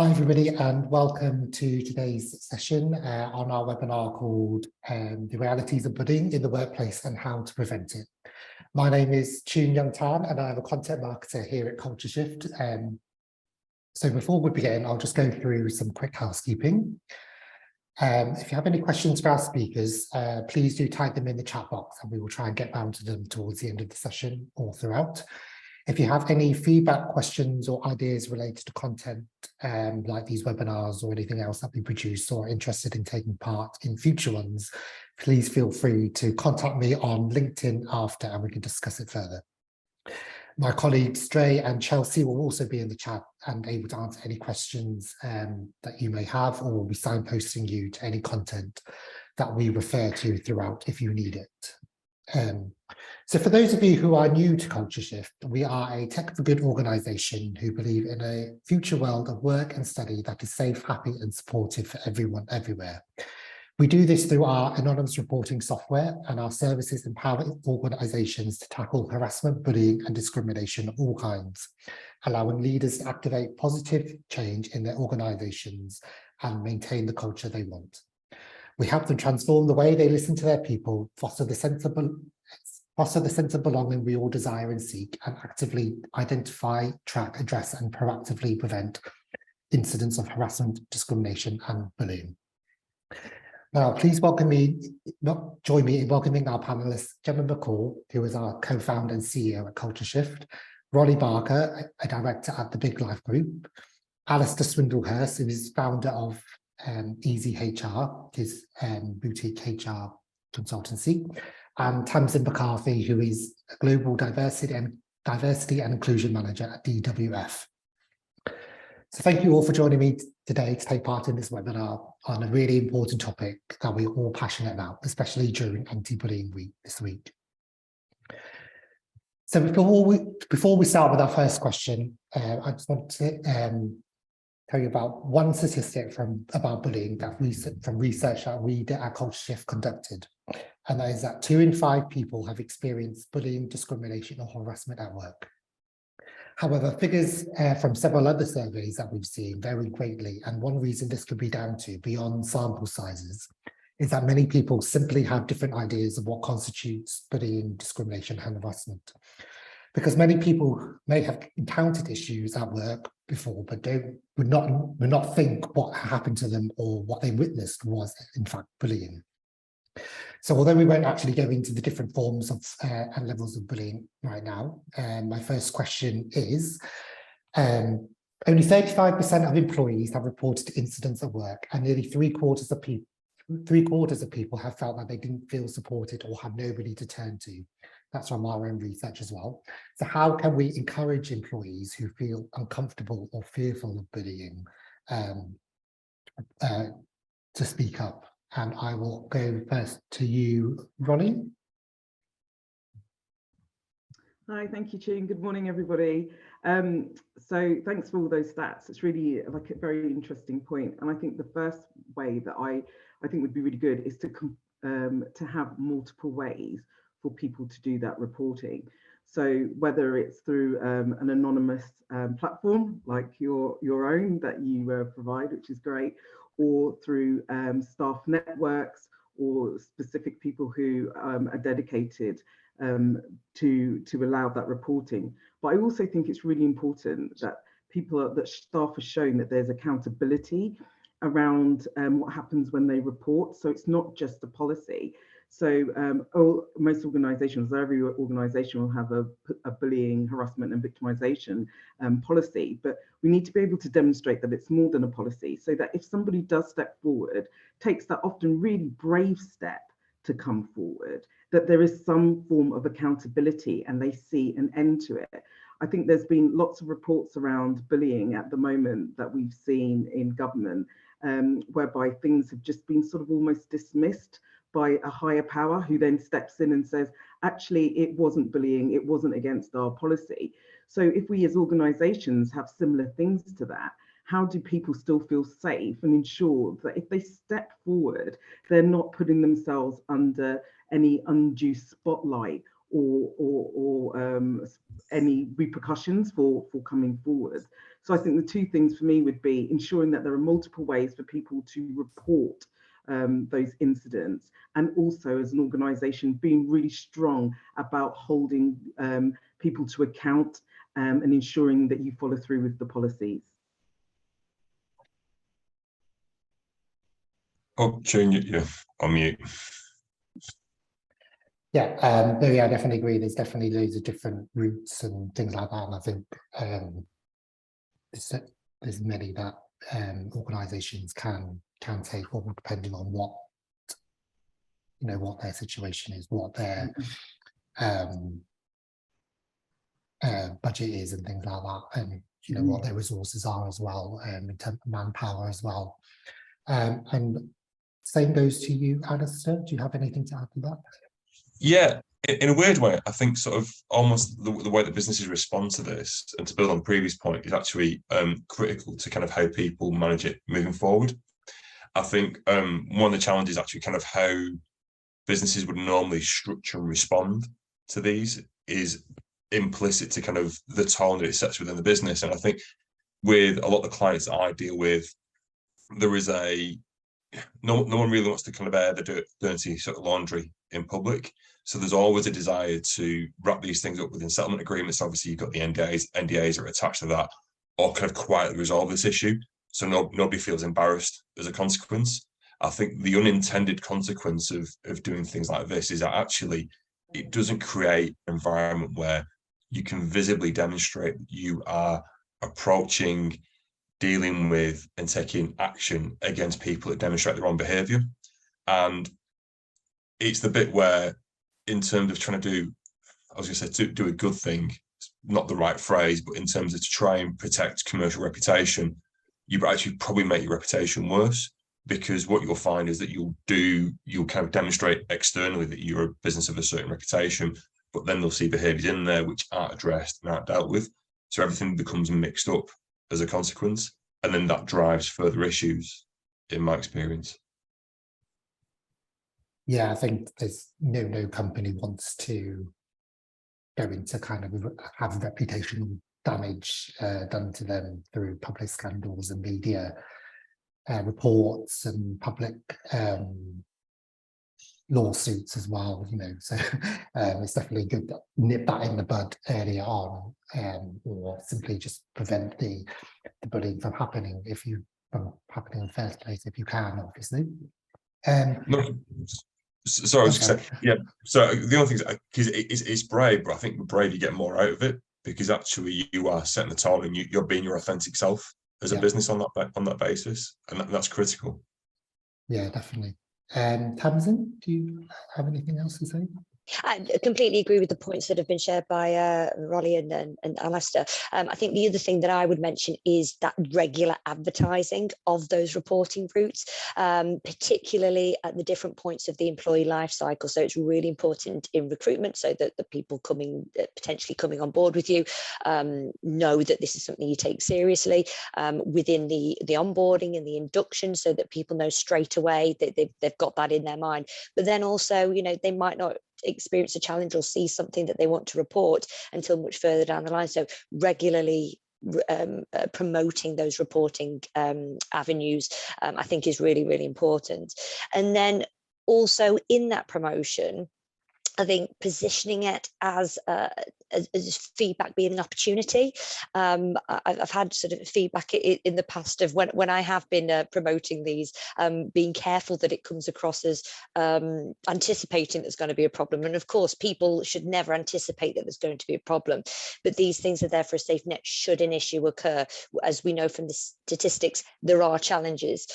Hi everybody and welcome to today's session on our webinar called The Realities of Bullying in the Workplace and How to Prevent It. My name is Choon and I'm a content marketer here at Culture Shift. So before we begin, I'll just go through some quick housekeeping. If you have any questions for our speakers, please do type them in the chat box and we will try and get round to them towards the end of the session or throughout. If you have any feedback, questions or ideas related to content like these webinars or anything else that we produce or are interested in taking part in future ones, please feel free to contact me on LinkedIn after and we can discuss it further. My colleagues Dre and Chelsea will also be in the chat and able to answer any questions that you may have, or we'll be signposting you to any content that we refer to throughout if you need it. So for those of you who are new to Culture Shift, we are a tech for good organisation who believe in a future world of work and study that is safe, happy and supportive for everyone everywhere. We do this through our anonymous reporting software, and our services empower organisations to tackle harassment, bullying and discrimination of all kinds, allowing leaders to activate positive change in their organisations and maintain the culture they want. We help them transform the way they listen to their people, foster the sense of belonging we all desire and seek, and actively identify, track, address, and proactively prevent incidents of harassment, discrimination, and bullying. Now, please join me in welcoming our panelists, Gemma McCall, who is our co-founder and CEO at Culture Shift, Roli Barker, a director at the Big Life Group, Alastair Swindlehurst, who is founder of EZHR, his boutique HR consultancy, and Tamsin, McCarthy, who is a global diversity and inclusion manager at DWF. So thank you all for joining me today to take part in this webinar on a really important topic that we're all passionate about, especially during Anti-Bullying Week this week. So before we start with our first question, I just want to tell you about one statistic about bullying from research that we at Culture Shift conducted, and that is that 2 in 5 people have experienced bullying, discrimination or harassment at work. However, figures from several other surveys that we've seen vary greatly, and one reason this could be down to, beyond sample sizes, is that many people simply have different ideas of what constitutes bullying, discrimination and harassment. Because many people may have encountered issues at work before, but would not think what happened to them or what they witnessed was in fact bullying. So although we won't actually go into the different forms of and levels of bullying right now, my first question is, only 35% of employees have reported incidents at work, and nearly three quarters of people have felt that they didn't feel supported or had nobody to turn to. That's from our own research as well. So how can we encourage employees who feel uncomfortable or fearful of bullying to speak up? And I will go first to you, Roli. Hi, thank you, Choon. Good morning, everybody. So thanks for all those stats. It's really like a very interesting point. And I think the first way that I think would be really good is to have multiple ways for people to do that reporting. So whether it's through an anonymous platform like your own that you provide, which is great, or through staff networks or specific people who are dedicated to allow that reporting. But I also think it's really important that staff are shown that there's accountability around what happens when they report. So it's not just a policy. So most organisations, every organisation will have a bullying, harassment and victimisation policy, but we need to be able to demonstrate that it's more than a policy, so that if somebody does step forward, takes that often really brave step to come forward, that there is some form of accountability and they see an end to it. I think there's been lots of reports around bullying at the moment that we've seen in government, whereby things have just been sort of almost dismissed by a higher power who then steps in and says, actually, it wasn't bullying, it wasn't against our policy. So if we as organisations have similar things to that, how do people still feel safe and ensure that if they step forward, they're not putting themselves under any undue spotlight or any repercussions for coming forward? So I think the two things for me would be ensuring that there are multiple ways for people to report those incidents, and also as an organisation being really strong about holding people to account and ensuring that you follow through with the policies. Oh, Choon, you're on mute. Yeah, I definitely agree. There's definitely loads of different routes and things like that, and I think there's many that organisations can take, all depending on what what their situation is, what their budget is, and things like that, and what their resources are as well, in terms of manpower as well. And same goes to you, Alastair. Do you have anything to add to that? Yeah, in a weird way, I think sort of almost the way that businesses respond to this, and to build on the previous point, is actually critical to kind of how people manage it moving forward. I think one of the challenges actually kind of how businesses would normally structure and respond to these is implicit to kind of the tone that it sets within the business. And I think with a lot of the clients that I deal with, there is no one really wants to kind of air the dirty sort of laundry in public. So there's always a desire to wrap these things up within settlement agreements. Obviously, you've got the NDAs are attached to that, or kind of quietly resolve this issue, so nobody feels embarrassed as a consequence. I think the unintended consequence of doing things like this is that actually it doesn't create an environment where you can visibly demonstrate that you are approaching, dealing with, and taking action against people that demonstrate their own behaviour. And it's the bit where, in terms of trying to do, I was going to say, to do a good thing, not the right phrase, but in terms of to try and protect commercial reputation, you actually probably make your reputation worse, because what you'll find is that you'll kind of demonstrate externally that you're a business of a certain reputation, but then they'll see behaviours in there which aren't addressed and aren't dealt with. So everything becomes mixed up as a consequence, and then that drives further issues, in my experience. Yeah, I think there's no company wants to go into kind of have reputational damage done to them through public scandals and media reports and public lawsuits as well, so it's definitely good to nip that in the bud earlier on, or simply just prevent the bullying from happening in the first place if you can, obviously. No, sorry, I was going to say, yeah. So the only thing is, because it's brave, but I think with brave you get more out of it, because actually you are setting the tone and you're being your authentic self as a business on that basis, and that's critical. Yeah, definitely. Tamsin, do you have anything else to say? I completely agree with the points that have been shared by Roli and Alastair. I think the other thing that I would mention is that regular advertising of those reporting routes, particularly at the different points of the employee life cycle. So it's really important in recruitment, so that the people potentially coming on board with you know that this is something you take seriously, within the onboarding and the induction, so that people know straight away that they've got that in their mind. But then also, they might not experience a challenge or see something that they want to report until much further down the line. So regularly promoting those reporting avenues, I think, is really, really important. And then also in that promotion, I think positioning it as feedback being an opportunity. I've had sort of feedback in the past of when I have been promoting these, being careful that it comes across as anticipating there's going to be a problem. And of course, people should never anticipate that there's going to be a problem. But these things are there for a safe net should an issue occur. As we know from the statistics, there are challenges,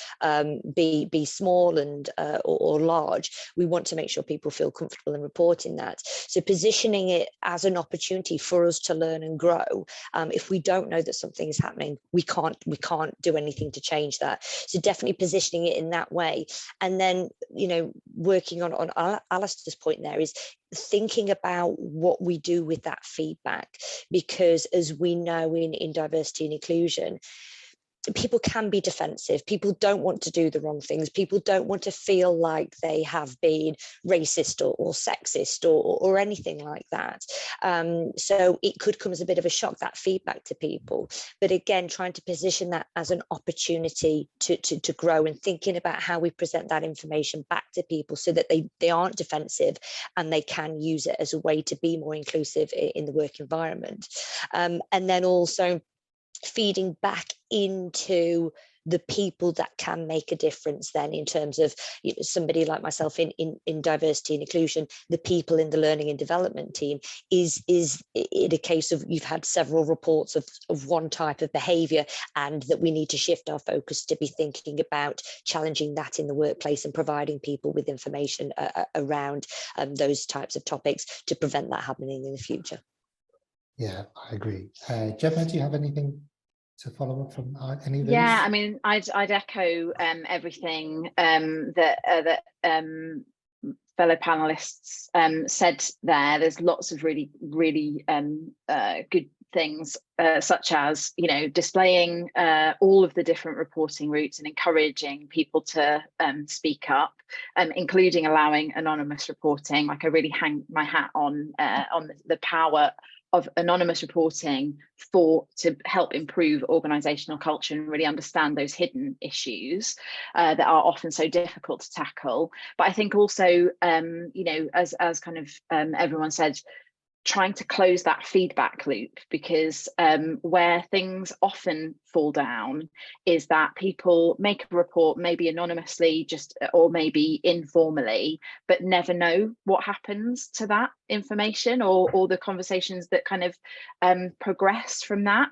be small and or large. We want to make sure people feel comfortable in reporting that. So positioning it as an opportunity for us to learn and grow. If we don't know that something is happening, we can't do anything to change that. So definitely positioning it in that way. And then, working on Alastair's point there is thinking about what we do with that feedback, because as we know in diversity and inclusion, people can be defensive. People don't want to do the wrong things. People don't want to feel like they have been racist or sexist or anything like that. So it could come as a bit of a shock, that feedback to people. But again, trying to position that as an opportunity to grow, and thinking about how we present that information back to people so that they aren't defensive and they can use it as a way to be more inclusive in the work environment. And then also feeding back into the people that can make a difference then, in terms of, you know, somebody like myself in diversity and inclusion, the people in the learning and development team, is it a case of you've had several reports of one type of behaviour, and that we need to shift our focus to be thinking about challenging that in the workplace and providing people with information around those types of topics to prevent that happening in the future. Yeah, I agree. Gemma, do you have anything to follow up from any of those? Yeah, I mean, I'd echo everything that fellow panelists said there. There's lots of really good things, such as, you know, displaying all of the different reporting routes and encouraging people to speak up, including allowing anonymous reporting. Like, I really hang my hat on the power of anonymous reporting to help improve organisational culture and really understand those hidden issues that are often so difficult to tackle. But I think also, you know, as kind of everyone said, trying to close that feedback loop, because where things often fall down is that people make a report, maybe anonymously, or maybe informally, but never know what happens to that information or the conversations that kind of progress from that.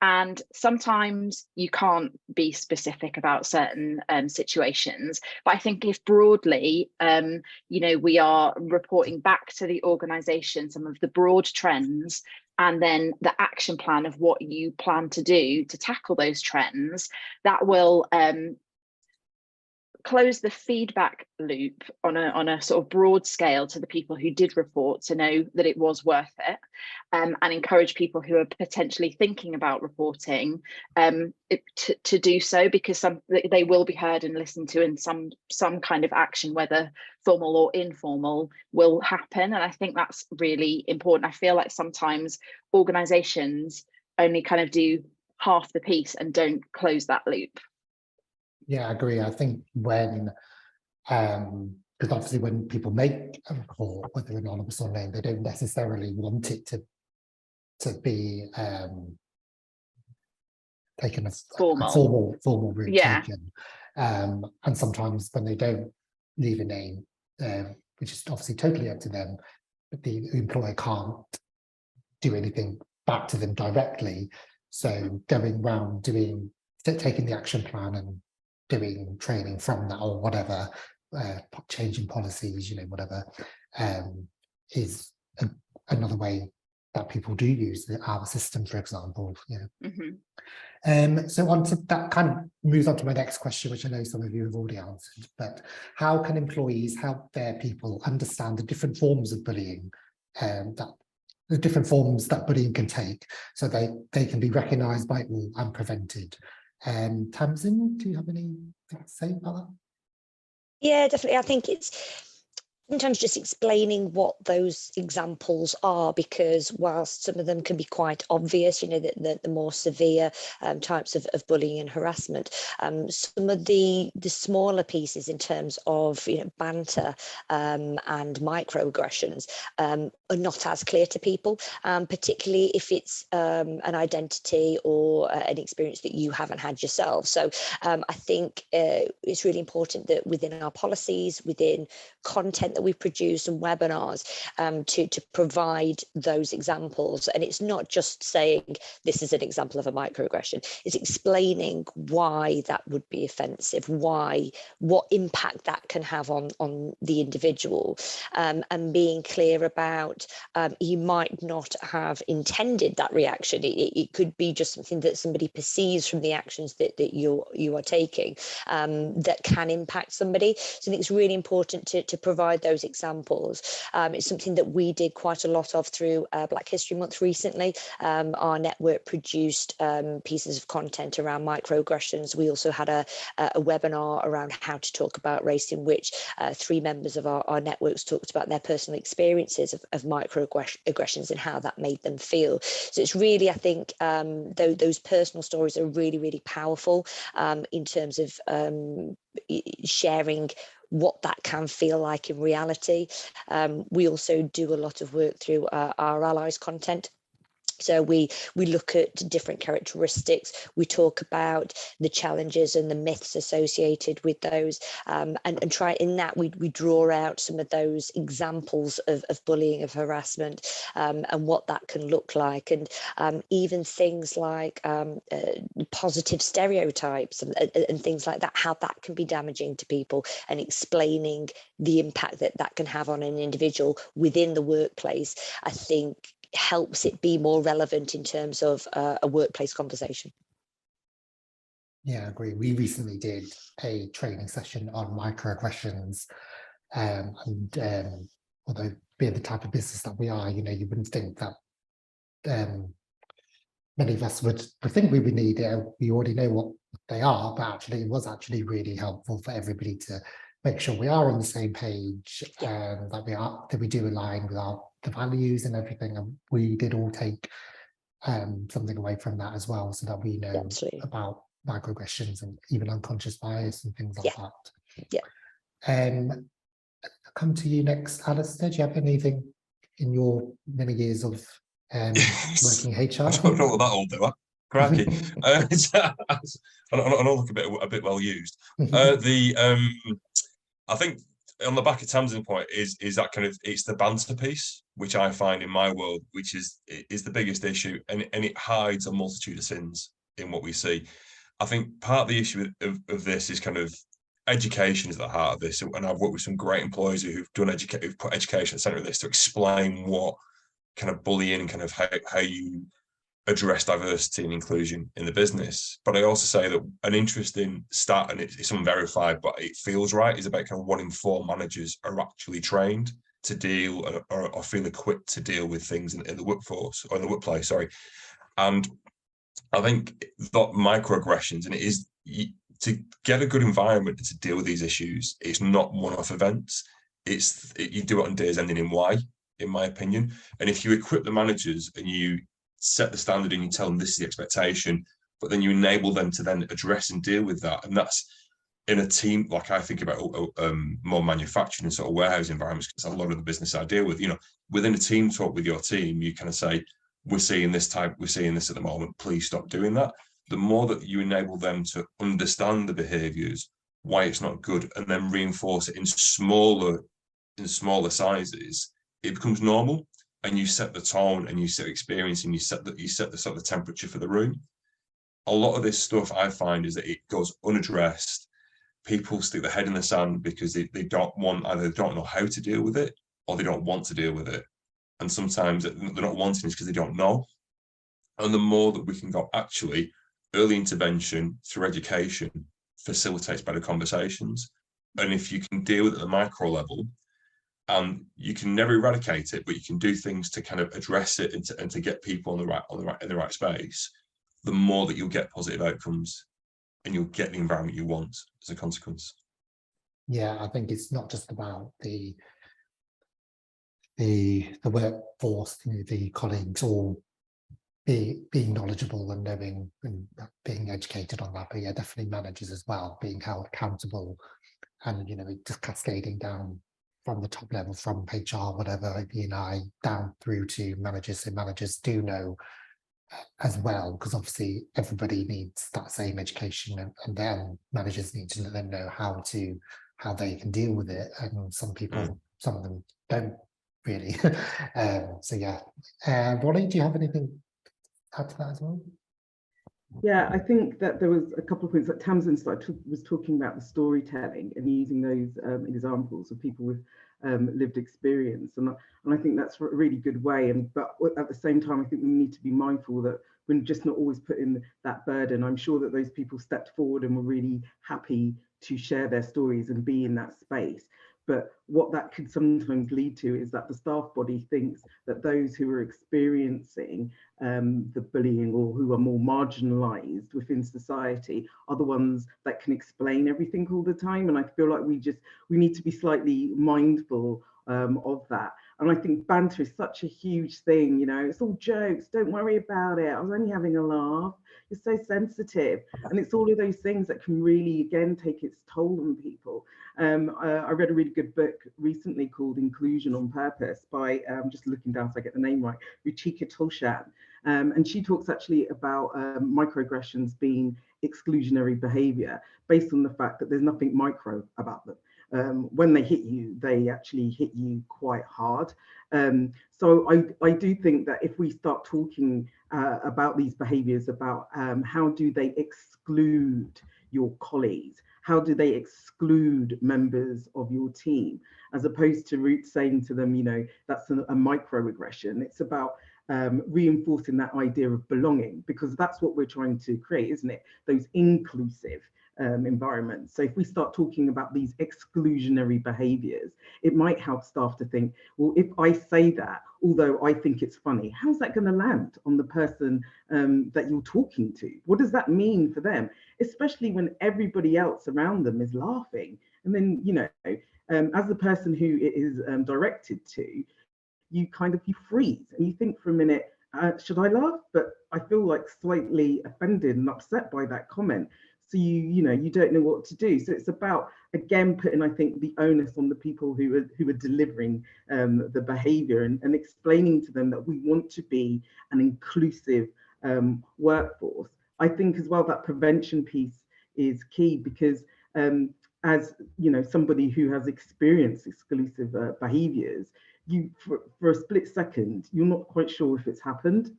And sometimes you can't be specific about certain situations, but I think if broadly, you know, we are reporting back to the organisation some of the broad trends, and then the action plan of what you plan to do to tackle those trends, that will close the feedback loop on a sort of broad scale to the people who did report, to know that it was worth it, and encourage people who are potentially thinking about reporting to do so, because they will be heard and listened to, and some kind of action, whether formal or informal, will happen. And I think that's really important. I feel like sometimes organisations only kind of do half the piece and don't close that loop. Yeah, I agree. I think when, because obviously when people make a report, whether anonymous or named, they don't necessarily want it to be taken as formal route taken. And sometimes when they don't leave a name, which is obviously totally up to them, but the employer can't do anything back to them directly. So going round taking the action plan and doing training from that or whatever, changing policies, you know, whatever, is another way that people do use our system, for example. Yeah. So on to that kind of moves on to my next question, which I know some of you have already answered, but how can employees help their people understand the different forms of bullying, the different forms that bullying can take, so they can be recognised by all and prevented? Tamsin, do you have anything to say about that? Yeah, definitely. I think it's sometimes just explaining what those examples are, because whilst some of them can be quite obvious, you know, the more severe types of bullying and harassment, some of the smaller pieces in terms of, you know, banter and microaggressions are not as clear to people, particularly if it's an identity or an experience that you haven't had yourself. So I think it's really important that within our policies, within content that we produce and webinars, to provide those examples. And it's not just saying this is an example of a microaggression, it's explaining why that would be offensive, what impact that can have on the individual, and being clear about you might not have intended that reaction. It could be just something that somebody perceives from the actions that you are taking, that can impact somebody. So I think it's really important to provide those those examples. It's something that we did quite a lot of through Black History Month recently. Our network produced pieces of content around microaggressions. We also had a webinar around how to talk about race, in which 3 members of our networks talked about their personal experiences of microaggressions and how that made them feel. So it's really, I think, those personal stories are really, really powerful in terms of sharing what that can feel like in reality. We also do a lot of work through our allies content. So we look at different characteristics. We talk about the challenges and the myths associated with those, and try in that we draw out some of those examples of bullying, of harassment, and what that can look like, and even things like positive stereotypes and things like that, how that can be damaging to people, and explaining the impact that can have on an individual within the workplace, I think helps it be more relevant in terms of a workplace conversation. Yeah, I agree. We recently did a training session on microaggressions, and although being the type of business that we are, you wouldn't think that many of us would think we would need it. We already know what they are, but actually it was actually really helpful for everybody to make sure we are on the same page, that we do align with the values and everything. And we did all take something away from that as well, so that we know about microaggressions and even unconscious bias and things like that. Yeah. I'll come to you next, Alastair. Do you have anything in your many years of working HR? I don't know what that all do. Crikey. I don't look a bit well used. I think on the back of Tamsin's point is that kind of, it's the banter piece, which I find in my world, which is the biggest issue, and it hides a multitude of sins in what we see. I think part of the issue of this is kind of education is at the heart of this, and I've worked with some great employees who've put education at the centre of this to explain what kind of bullying and kind of how you address diversity and inclusion in the business. But I also say that an interesting stat, and it's unverified, but it feels right, is about kind of 1 in 4 managers are actually trained to deal or feel equipped to deal with things in the workforce, or in the workplace, sorry. And I think that microaggressions, and it is to get a good environment and to deal with these issues, it's not one-off events. You do it on days ending in Y, in my opinion. And if you equip the managers and you set the standard and you tell them this is the expectation, but then you enable them to then address and deal with that. And that's in a team, like I think about more manufacturing and sort of warehouse environments, because a lot of the business I deal with, within a team talk with your team, you kind of say, we're seeing this at the moment, please stop doing that. The more that you enable them to understand the behaviours, why it's not good, and then reinforce it in smaller sizes, it becomes normal. And you set the tone, and you set experience, and you set the sort of temperature for the room. A lot of this stuff I find is that it goes unaddressed. People stick their head in the sand because they don't know how to deal with it, or they don't want to deal with it. And sometimes they're not wanting it because they don't know. And the more that we can go, actually, early intervention through education facilitates better conversations. And if you can deal with it at the micro level, and you can never eradicate it, but you can do things to kind of address it and to get people in the right space, the more that you'll get positive outcomes, and you'll get the environment you want as a consequence. Yeah, I think it's not just about the workforce, the colleagues, all being knowledgeable and knowing and being educated on that, but yeah, definitely managers as well, being held accountable, and just cascading down from the top level, from HR, whatever, E&I, down through to managers. So managers do know as well, because obviously everybody needs that same education, and then managers need to let them know how they can deal with it. And some people, some of them don't really. So yeah. Roli, do you have anything to add to that as well? Yeah, I think that there was a couple of points that Tamsin was talking about, the storytelling and using those examples of people with lived experience, and I think that's a really good way. But at the same time, I think we need to be mindful that we're just not always putting that burden. I'm sure that those people stepped forward and were really happy to share their stories and be in that space. But what that could sometimes lead to is that the staff body thinks that those who are experiencing the bullying or who are more marginalised within society are the ones that can explain everything all the time. And I feel like we need to be slightly mindful of that. And I think banter is such a huge thing, you know, it's all jokes, don't worry about it, I was only having a laugh, you're so sensitive. And it's all of those things that can really, again, take its toll on people. I read a really good book recently called Inclusion on Purpose by, just looking down so I get the name right, Ruchika Tulshan. And she talks actually about microaggressions being exclusionary behaviour based on the fact that there's nothing micro about them. When they hit you, they actually hit you quite hard. So I do think that if we start talking about these behaviours, about how do they exclude your colleagues, how do they exclude members of your team, as opposed to saying to them, you know, that's a microaggression. It's about reinforcing that idea of belonging, because that's what we're trying to create, isn't it? Those inclusive environments. So if we start talking about these exclusionary behaviours, it might help staff to think, well, if I say that, although I think it's funny, how's that going to land on the person that you're talking to? What does that mean for them? Especially when everybody else around them is laughing. And then, you know, as the person who it is directed to, you freeze and you think for a minute, should I laugh? But I feel like slightly offended and upset by that comment. So you don't know what to do. So it's about, again, putting, I think, the onus on the people who are delivering the behaviour and explaining to them that we want to be an inclusive workforce. I think as well that prevention piece is key, because as you know, somebody who has experienced exclusive behaviours, you for a split second, you're not quite sure if it's happened.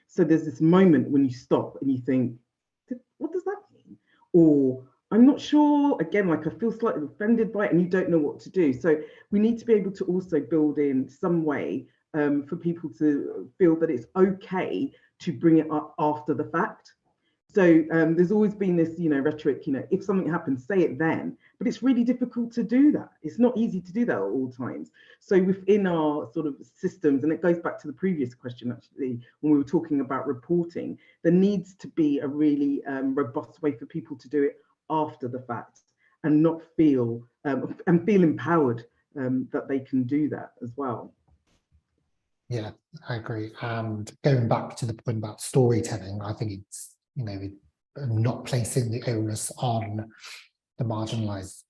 So there's this moment when you stop and you think, what does that mean? Or I'm not sure, again, like I feel slightly offended by it, and you don't know what to do. So we need to be able to also build in some way for people to feel that it's okay to bring it up after the fact. So there's always been this, you know, rhetoric, you know, if something happens, say it then. But it's really difficult to do that. It's not easy to do that at all times. So within our sort of systems, and it goes back to the previous question, actually, when we were talking about reporting, there needs to be a really robust way for people to do it after the fact and not feel empowered that they can do that as well. Yeah, I agree. And going back to the point about storytelling, I think it's, you know, not placing the onus on the marginalised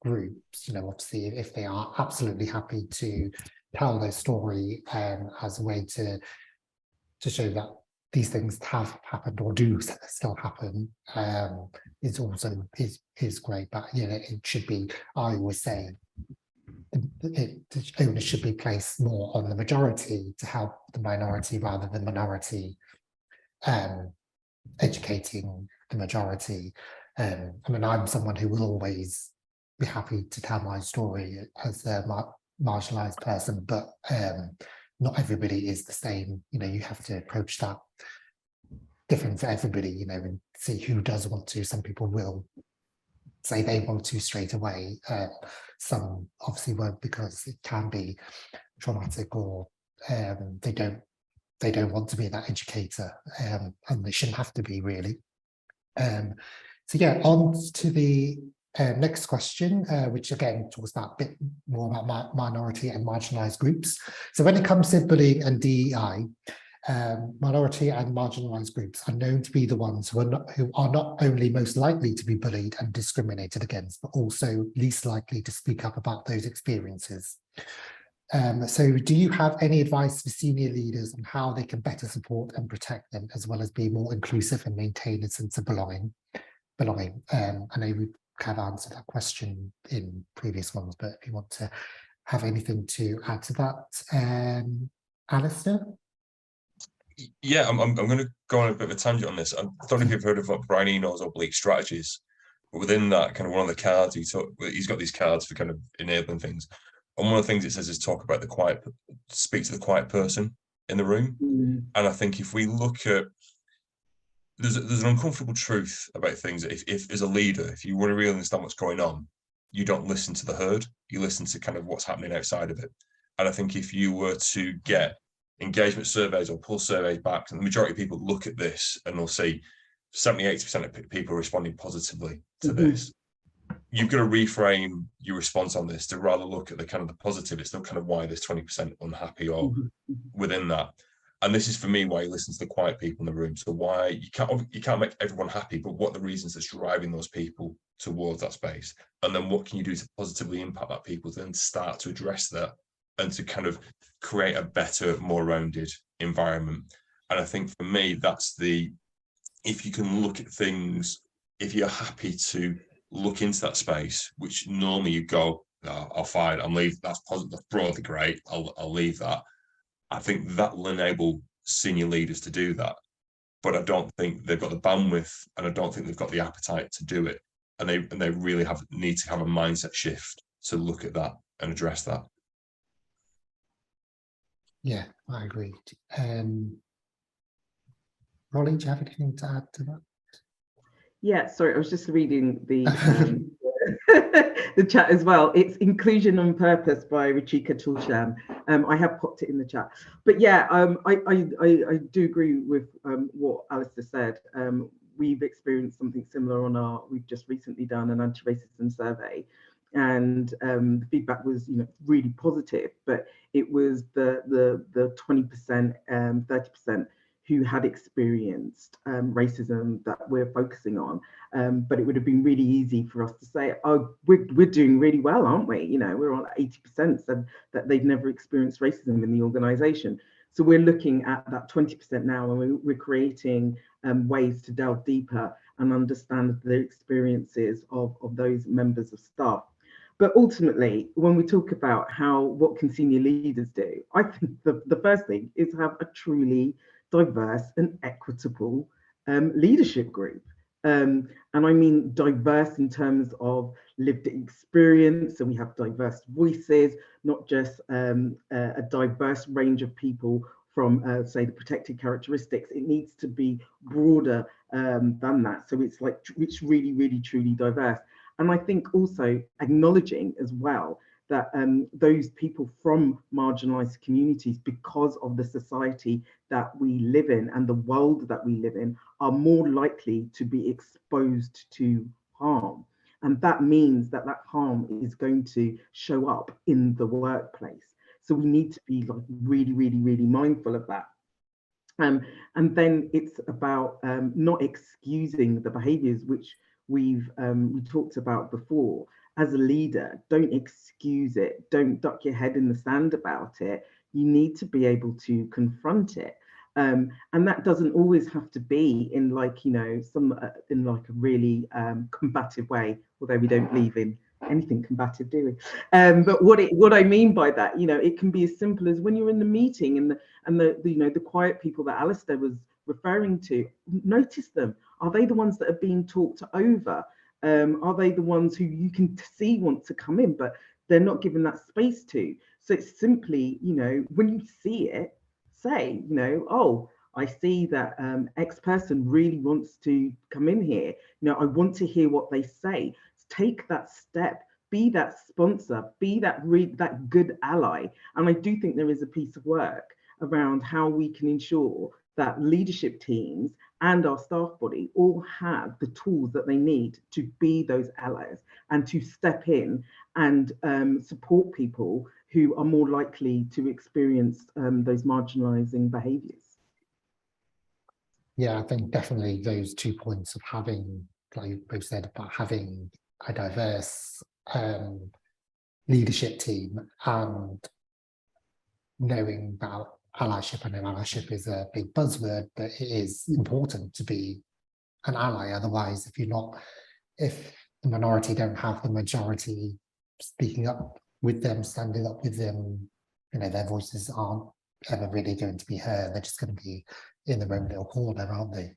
groups. You know, obviously, if they are absolutely happy to tell their story as a way to show that these things have happened or do still happen, is also is great. But you know, it should be, I always say, the onus should be placed more on the majority to help the minority rather than minority educating the majority. I mean, I'm someone who will always be happy to tell my story as a marginalised person, but not everybody is the same. You know, you have to approach that different for everybody, you know, and see who does want to. Some people will say they want to straight away. Some obviously won't, because it can be traumatic, or they don't want to be that educator, and they shouldn't have to be, really. So yeah, on to the next question, which again talks about a bit more about minority and marginalised groups. So when it comes to bullying and DEI, minority and marginalised groups are known to be the ones who are not only most likely to be bullied and discriminated against, but also least likely to speak up about those experiences. So do you have any advice for senior leaders on how they can better support and protect them, as well as be more inclusive and maintain a sense of belonging? I know we have answered that question in previous ones, but if you want to have anything to add to that, Alastair? Yeah, I'm going to go on a bit of a tangent on this. I don't know if you've heard of what Brian Eno's oblique strategies, but within that, kind of one of the cards, he's got these cards for kind of enabling things. And one of the things it says is speak to the quiet person in the room. And I think if we look at, there's an uncomfortable truth about things. If as a leader, if you want to really understand what's going on, you don't listen to the herd, you listen to kind of what's happening outside of it. And I think if you were to get engagement surveys or pulse surveys back, and the majority of people look at this and they'll see 70-80% of people responding positively to this, you've got to reframe your response on this to rather look at the kind of the positive. It's not kind of why there's 20% unhappy or within that. And this is for me why you listen to the quiet people in the room. So why you can't make everyone happy, but what are the reasons that's driving those people towards that space? And then what can you do to positively impact that people to then start to address that and to kind of create a better, more rounded environment? And I think for me, that's if you can look at things, if you're happy to look into that space, which normally you go, oh, I'll fine, I'll leave, that's positive, that's broadly great, I'll leave that. I think that will enable senior leaders to do that. But I don't think they've got the bandwidth, and I don't think they've got the appetite to do it. And they really need to have a mindset shift to look at that and address that. Yeah, I agree. Roli, do you have anything to add to that? Yeah, sorry, I was just reading the the chat as well. It's Inclusion on Purpose by Ruchika Tulshan. I have popped it in the chat. But yeah, I do agree with what Alastair said. We've experienced something similar we've just recently done an anti-racism survey, and the feedback was, really positive, but it was the 20%, 30% who had experienced racism that we're focusing on. But it would have been really easy for us to say, oh, we're doing really well, aren't we? We're on 80% said that they've never experienced racism in the organization. So we're looking at that 20% now, and we're creating ways to delve deeper and understand the experiences of those members of staff. But ultimately, when we talk about what can senior leaders do, I think the first thing is have a truly diverse and equitable leadership group. And I mean diverse in terms of lived experience. So we have diverse voices, not just a diverse range of people from, say, the protected characteristics. It needs to be broader than that. So it's really, really, truly diverse. And I think also acknowledging as well that those people from marginalized communities, because of the society that we live in and the world that we live in, are more likely to be exposed to harm. And that means that harm is going to show up in the workplace. So we need to be really, really, really mindful of that. And then it's about not excusing the behaviors which we talked about before. As a leader, don't excuse it. Don't duck your head in the sand about it. You need to be able to confront it. And that doesn't always have to be in in a really combative way, although we don't believe in anything combative, do we? But what I mean by that, it can be as simple as when you're in the meeting and the quiet people that Alastair was referring to, notice them. Are they the ones that are being talked over? Are they the ones who you can see want to come in, but they're not given that space to? So it's simply, when you see it, say, oh, I see that X person really wants to come in here. I want to hear what they say. Take that step, be that sponsor, be that good ally. And I do think there is a piece of work around how we can ensure that leadership teams and our staff body all have the tools that they need to be those allies and to step in and support people who are more likely to experience those marginalizing behaviors. Yeah, I think definitely those 2 points of having, like you both said, about having a diverse leadership team and knowing about allyship. I know allyship is a big buzzword, but it is important to be an ally. Otherwise, if the minority don't have the majority speaking up with them, standing up with them, their voices aren't ever really going to be heard. They're just going to be in their own little corner, aren't they?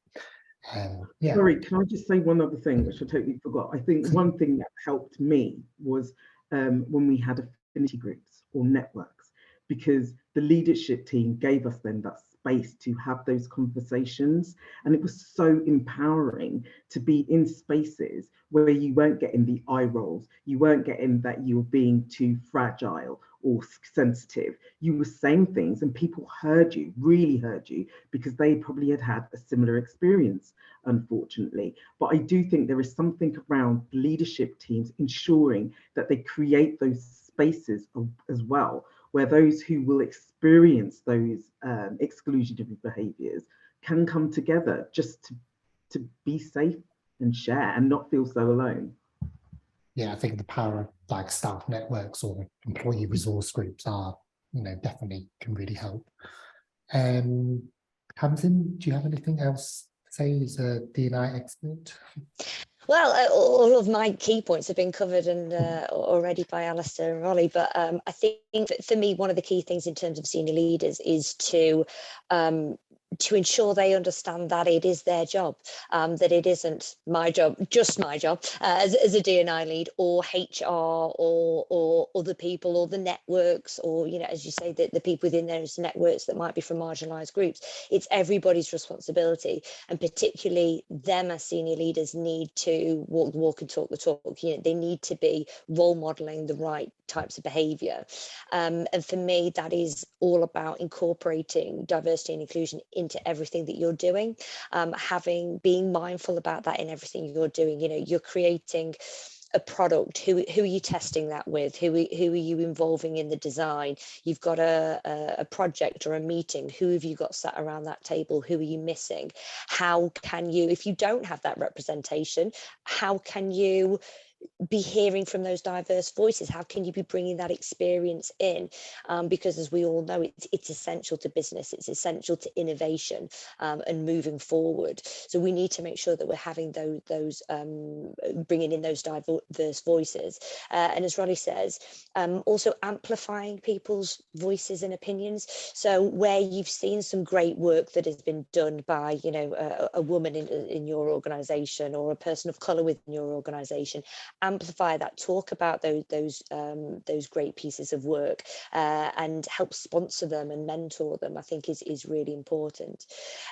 Yeah. Sorry, can I just say one other thing, which I totally forgot? I think one thing that helped me was when we had affinity groups or networks, because the leadership team gave us then that space to have those conversations. And it was so empowering to be in spaces where you weren't getting the eye rolls, you weren't getting that you were being too fragile or sensitive. You were saying things and people heard you, really heard you, because they probably had a similar experience, unfortunately. But I do think there is something around leadership teams ensuring that they create those spaces as well, where those who will experience those exclusionary behaviours can come together just to be safe and share and not feel so alone. Yeah, I think the power of like staff networks or employee resource groups are, definitely can really help. Tamsin, do you have anything else to say as a D&I expert? Well, all of my key points have been covered and already by Alastair and Roli, but I think for me, one of the key things in terms of senior leaders is to ensure they understand that it is their job, that it isn't my job, just my job as a D&I lead, or HR or other people or the networks, or, as you say, the people within those networks that might be from marginalised groups. It's everybody's responsibility, and particularly them as senior leaders need to walk the walk and talk the talk. They need to be role modelling the right types of behaviour. And for me, that is all about incorporating diversity and inclusion into everything that you're doing, being mindful about that in everything you're doing. You're creating a product, who are you testing that with, who are you involving in the design? You've got a project or a meeting, who have you got sat around that table, who are you missing? How can you, if you don't have that representation, how can you be hearing from those diverse voices? How can you be bringing that experience in? Because as we all know, it's essential to business, it's essential to innovation and moving forward. So we need to make sure that we're having those bringing in those diverse voices. And as Roli says, also amplifying people's voices and opinions. So where you've seen some great work that has been done by, a woman in your organisation or a person of colour within your organisation, amplify that, talk about those great pieces of work and help sponsor them and mentor them, I think is really important.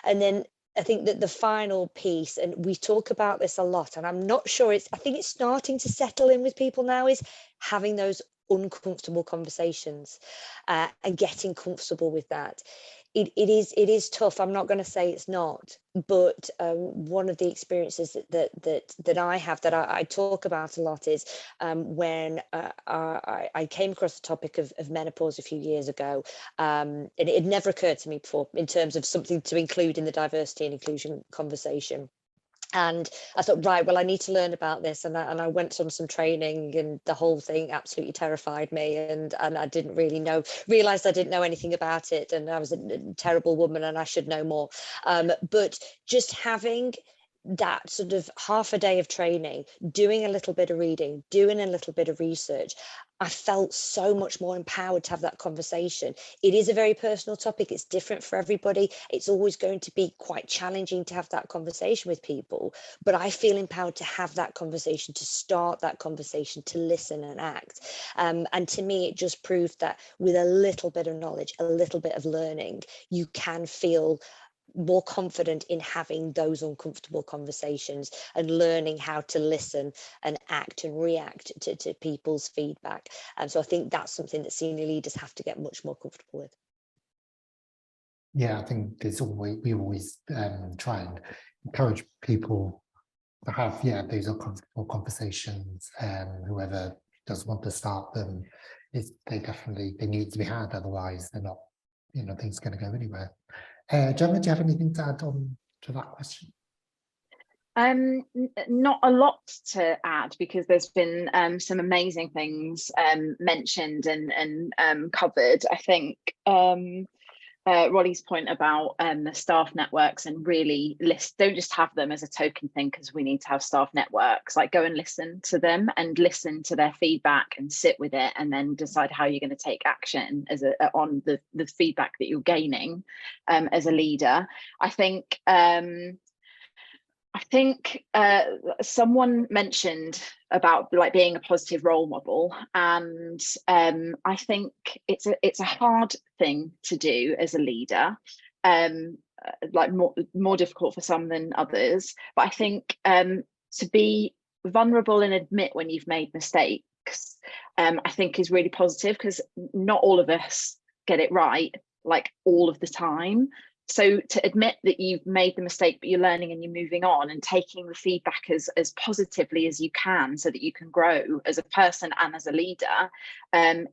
And then I think that the final piece, and we talk about this a lot, and I'm not sure I think it's starting to settle in with people now, is having those uncomfortable conversations and getting comfortable with that. It is tough. I'm not going to say it's not, but one of the experiences that I have that I talk about a lot is when I came across the topic of menopause a few years ago, and it had never occurred to me before in terms of something to include in the diversity and inclusion conversation. And I thought, right, well, I need to learn about this. And I went on some training, and the whole thing absolutely terrified me. And I didn't really realised I didn't know anything about it. And I was a terrible woman and I should know more. But just having that sort of half a day of training, doing a little bit of reading, doing a little bit of research, I felt so much more empowered to have that conversation. It is a very personal topic. It's different for everybody. It's always going to be quite challenging to have that conversation with people, but I feel empowered to have that conversation, to start that conversation, to listen and act. And to me, it just proved that with a little bit of knowledge, a little bit of learning, you can feel more confident in having those uncomfortable conversations and learning how to listen and act and react to people's feedback. And so I think that's something that senior leaders have to get much more comfortable with. Yeah, I think we always try and encourage people to have those uncomfortable conversations. Whoever does want to start them, they need to be had, otherwise they're not, things are going to go anywhere. Gemma, do you have anything to add on to that question? Not a lot to add, because there's been some amazing things mentioned and covered. I think Roli's point about the staff networks, and really don't just have them as a token thing because we need to have staff networks. Like, go and listen to them and listen to their feedback and sit with it, and then decide how you're going to take action on the feedback that you're gaining as a leader. I think someone mentioned about being a positive role model, and I think it's a hard thing to do as a leader. like more difficult for some than others. But I think to be vulnerable and admit when you've made mistakes, I think is really positive, because not all of us get it right, like all of the time. So to admit that you've made the mistake, but you're learning and you're moving on, and taking the feedback as positively as you can, so that you can grow as a person and as a leader,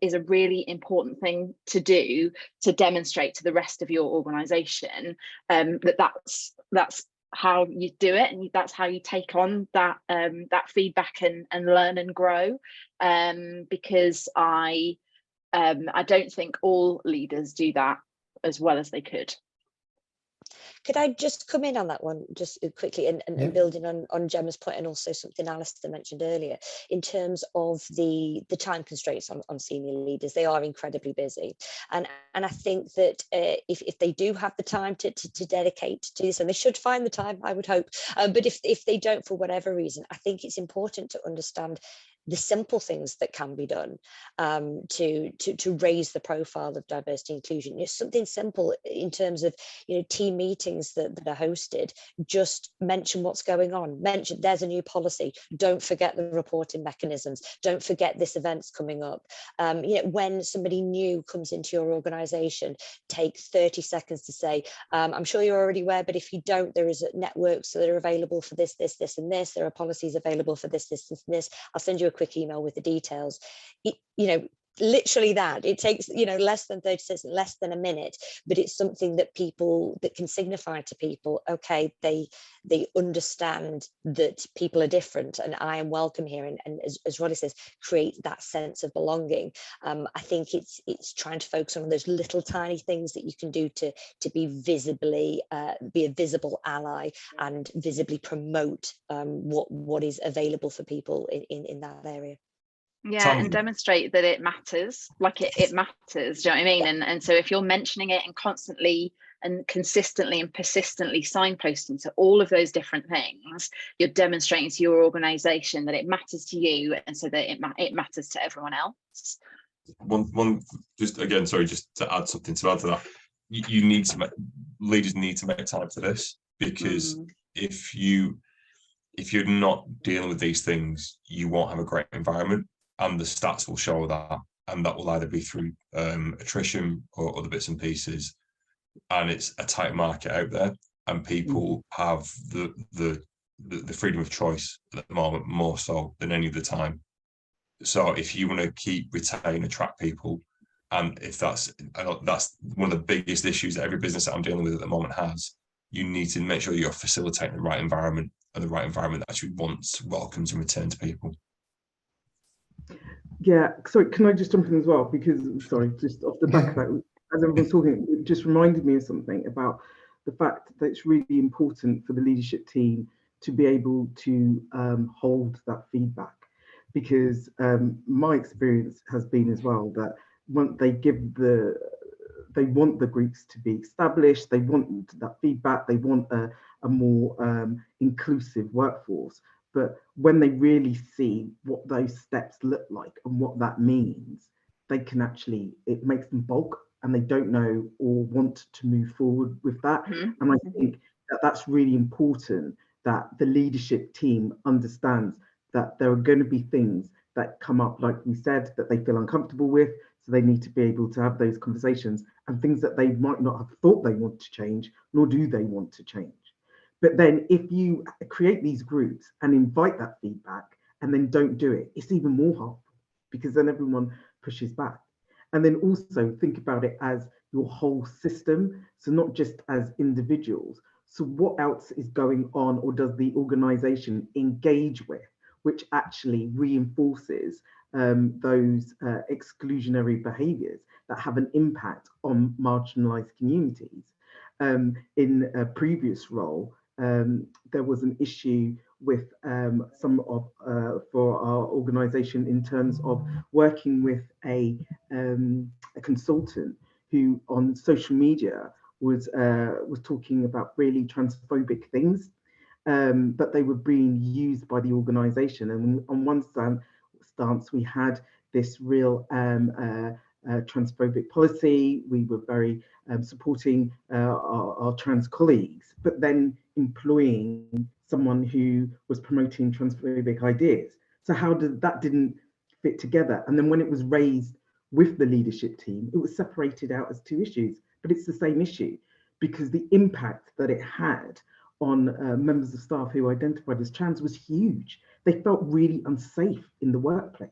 is a really important thing to do, to demonstrate to the rest of your organisation that's how you do it, and that's how you take on that feedback and learn and grow. Because I don't think all leaders do that as well as they could. Could I just come in on that one just quickly, and building on Gemma's point, and also something Alastair mentioned earlier, in terms of the time constraints on senior leaders. They are incredibly busy, and I think that if they do have the time to dedicate to this, and they should find the time, I would hope, but if they don't for whatever reason, I think it's important to understand the simple things that can be done to raise the profile of diversity and inclusion. It's something simple in terms of, team meetings that are hosted. Just mention what's going on. Mention there's a new policy. Don't forget the reporting mechanisms. Don't forget this event's coming up. When somebody new comes into your organisation, take 30 seconds to say, I'm sure you're already aware, but if you don't, there is networks that are available for this, and this. There are policies available for this, and this. I'll send you a quick email with the details. Literally that. It takes less than 30 seconds, less than a minute, but it's something that can signify to people, okay, they understand that people are different and I am welcome here, and as Roli says, create that sense of belonging. I think it's trying to focus on those little tiny things that you can do to be visibly be a visible ally and visibly promote what is available for people in that area. Yeah, and demonstrate that it matters, like it matters, do you know what I mean? And so if you're mentioning it and constantly and consistently and persistently signposting to all of those different things, you're demonstrating to your organisation that it matters to you, and so that it matters to everyone else. One just again, sorry, just to add something to that, leaders need to make time for this, because if you're not dealing with these things, you won't have a great environment. And the stats will show that, and that will either be through attrition or other bits and pieces. And it's a tight market out there, and people have the freedom of choice at the moment more so than any other time. So if you want to retain, attract people, and if that's one of the biggest issues that every business that I'm dealing with at the moment has, you need to make sure you're facilitating the right environment, and the right environment that actually wants, welcomes, and returns people. Yeah, sorry, can I just jump in as well? Because, sorry, just off the back of that, as everyone's talking, it just reminded me of something about the fact that it's really important for the leadership team to be able to hold that feedback. Because my experience has been as well that when they want the groups to be established, they want that feedback, they want a more inclusive workforce. But when they really see what those steps look like and what that means, they can it makes them balk, and they don't know or want to move forward with that. And I think that that's really important, that the leadership team understands that there are going to be things that come up, like we said, that they feel uncomfortable with. So they need to be able to have those conversations, and things that they might not have thought they want to change, nor do they want to change. But then if you create these groups and invite that feedback and then don't do it, it's even more harmful, because then everyone pushes back. And then also think about it as your whole system. So not just as individuals. So what else is going on, or does the organization engage with, which actually reinforces those exclusionary behaviors that have an impact on marginalized communities? In a previous role, there was an issue with for our organization in terms of working with a consultant who on social media was talking about really transphobic things, but they were being used by the organization. And on one stance we had this real transphobic policy. We were very supporting our trans colleagues, but then employing someone who was promoting transphobic ideas. So how did that didn't fit together? And then when it was raised with the leadership team, it was separated out as two issues, but it's the same issue, because the impact that it had on members of staff who identified as trans was huge. They felt really unsafe in the workplace.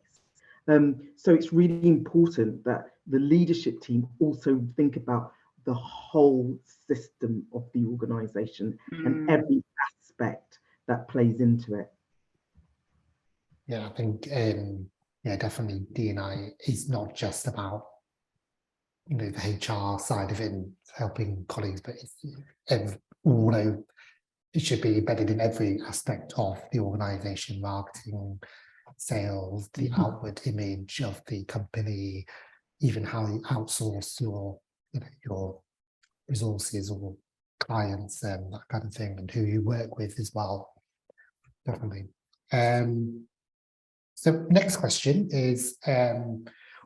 So it's really important that the leadership team also think about the whole system of the organisation and every aspect that plays into it. Yeah, I think yeah, definitely D&I is not just about, you know, the HR side of it and helping colleagues, but it's although it should be embedded in every aspect of the organisation: marketing, sales, the outward image of the company, even how you outsource your, you know, your resources or clients and that kind of thing, and who you work with as well. Definitely. So next question is,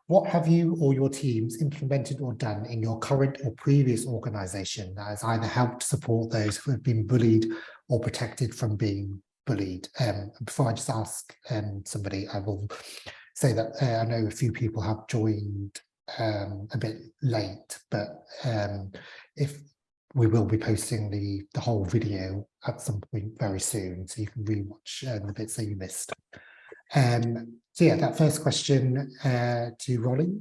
what have you or your teams implemented or done in your current or previous organisation that has either helped support those who have been bullied or protected from being bullied? Before I just ask somebody, I will say that I know a few people have joined a bit late, but if we will be posting the whole video at some point very soon, so you can rewatch the bits that you missed. So yeah, that first question to Roli.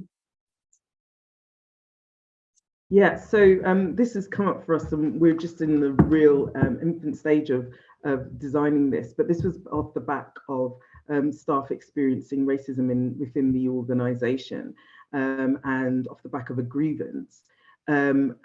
Yeah, so this has come up for us, and we're just in the real infant stage of designing this, but this was off the back of staff experiencing racism within the organisation, and off the back of a grievance. And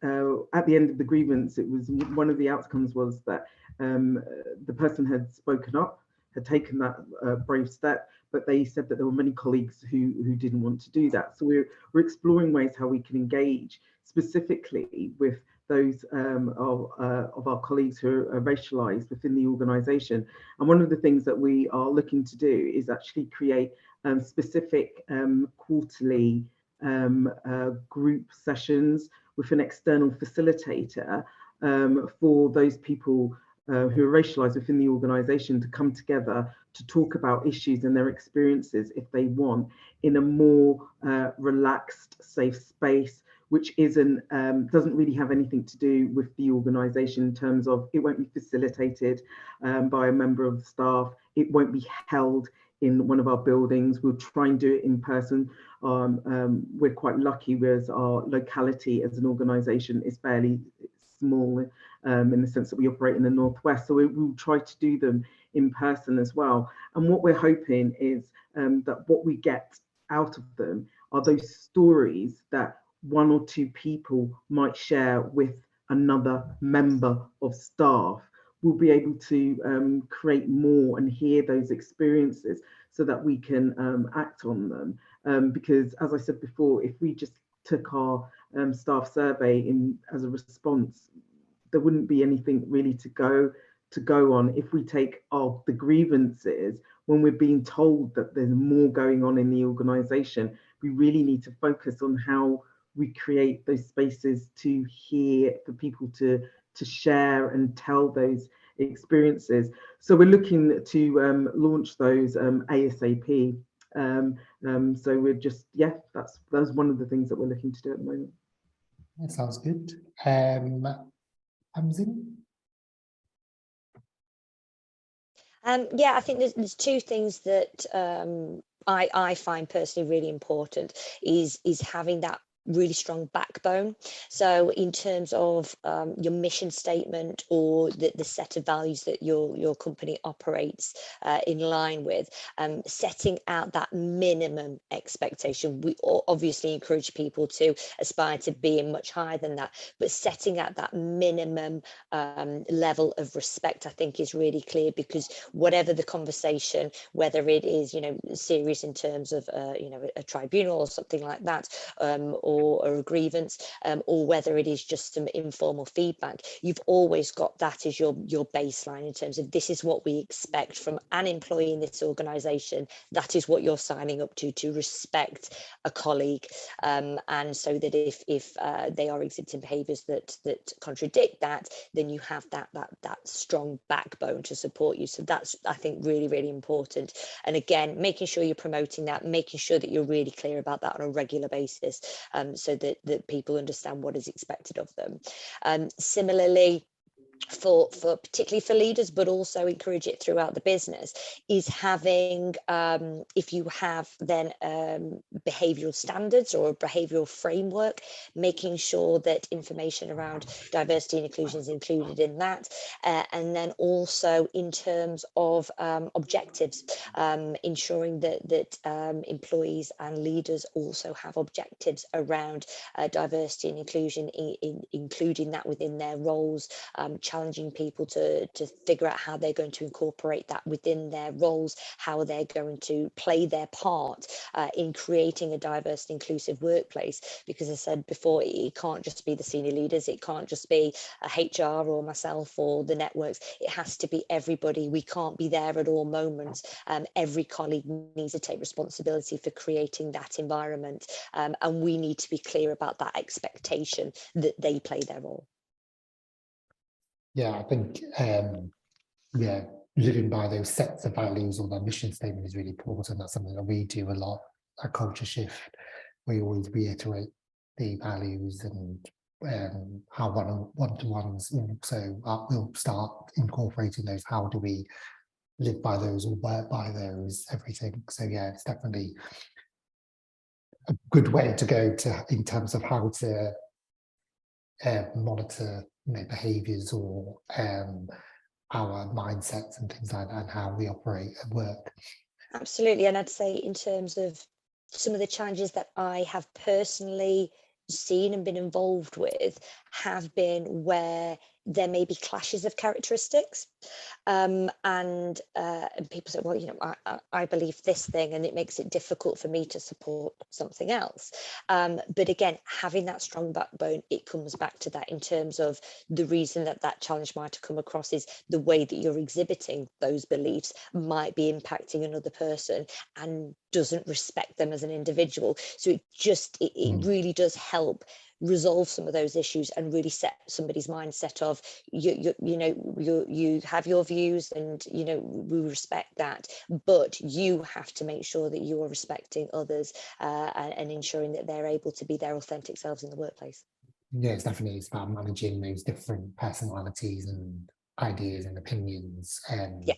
at the end of the grievance, it was one of the outcomes was that the person had spoken up, had taken that brave step, but they said that there were many colleagues who didn't want to do that. So we're exploring ways how we can engage specifically with those of our colleagues who are racialized within the organisation. And one of the things that we are looking to do is actually create specific quarterly group sessions with an external facilitator for those people who are racialized within the organisation to come together to talk about issues and their experiences, if they want, in a more relaxed, safe space, which doesn't really have anything to do with the organisation in terms of it won't be facilitated by a member of staff. It won't be held in one of our buildings. We'll try and do it in person. We're quite lucky, whereas our locality as an organisation is fairly small in the sense that we operate in the Northwest. So we'll try to do them in person as well. And what we're hoping is that what we get out of them are those stories that one or two people might share with another member of staff. We'll be able to create more and hear those experiences so that we can act on them. Because as I said before, if we just took our staff survey as a response, there wouldn't be anything really to go on. If we take the grievances, when we're being told that there's more going on in the organisation, we really need to focus on how we create those spaces to hear, for people to share and tell those experiences. So we're looking to launch those ASAP. So we're just, yeah, that's one of the things that we're looking to do at the moment. That sounds good. Tamsin? Yeah, I think there's two things that I find personally really important is having that really strong backbone. So in terms of your mission statement or the set of values that your company operates in line with, setting out that minimum expectation. We obviously encourage people to aspire to being much higher than that, but setting out that minimum level of respect, I think, is really clear, because whatever the conversation, whether it is, you know, serious in terms of, you know, a tribunal or something like that, or or a grievance, or whether it is just some informal feedback, you've always got that as your baseline in terms of this is what we expect from an employee in this organisation. That is what you're signing up to respect a colleague, and so that if they are exhibiting behaviours that contradict that, then you have that strong backbone to support you. So that's, I think, really, really important. And again, making sure you're promoting that, making sure that you're really clear about that on a regular basis, so that people understand what is expected of them. Similarly, for particularly for leaders, but also encourage it throughout the business, is having, if you have then behavioural standards or a behavioural framework, making sure that information around diversity and inclusion is included in that, and then also in terms of objectives, ensuring that employees and leaders also have objectives around diversity and inclusion, including that within their roles, challenging people to figure out how they're going to incorporate that within their roles, how they're going to play their part in creating a diverse and inclusive workplace. Because as I said before, it can't just be the senior leaders, it can't just be HR or myself or the networks, it has to be everybody. We can't be there at all moments. Every colleague needs to take responsibility for creating that environment, and we need to be clear about that expectation that they play their role. Yeah, I think, yeah, living by those sets of values or their mission statement is really important. That's something that we do a lot at Culture Shift. We always reiterate the values and how one-to-ones. So we'll start incorporating those. How do we live by those or work by those? Everything. So yeah, it's definitely a good way to go to in terms of how to monitor behaviours or our mindsets and things like that, and how we operate at work. Absolutely. And I'd say in terms of some of the challenges that I have personally seen and been involved with have been where there may be clashes of characteristics, and people say, well, you know, I believe this thing, and it makes it difficult for me to support something else. But again, having that strong backbone, it comes back to that in terms of the reason that challenge might have come across is the way that you're exhibiting those beliefs might be impacting another person and doesn't respect them as an individual. So it really does help resolve some of those issues and really set somebody's mindset of you have your views, and we respect that, but you have to make sure that you are respecting others, and ensuring that they're able to be their authentic selves in the workplace. Yeah, it's definitely about managing those different personalities and ideas and opinions, yeah,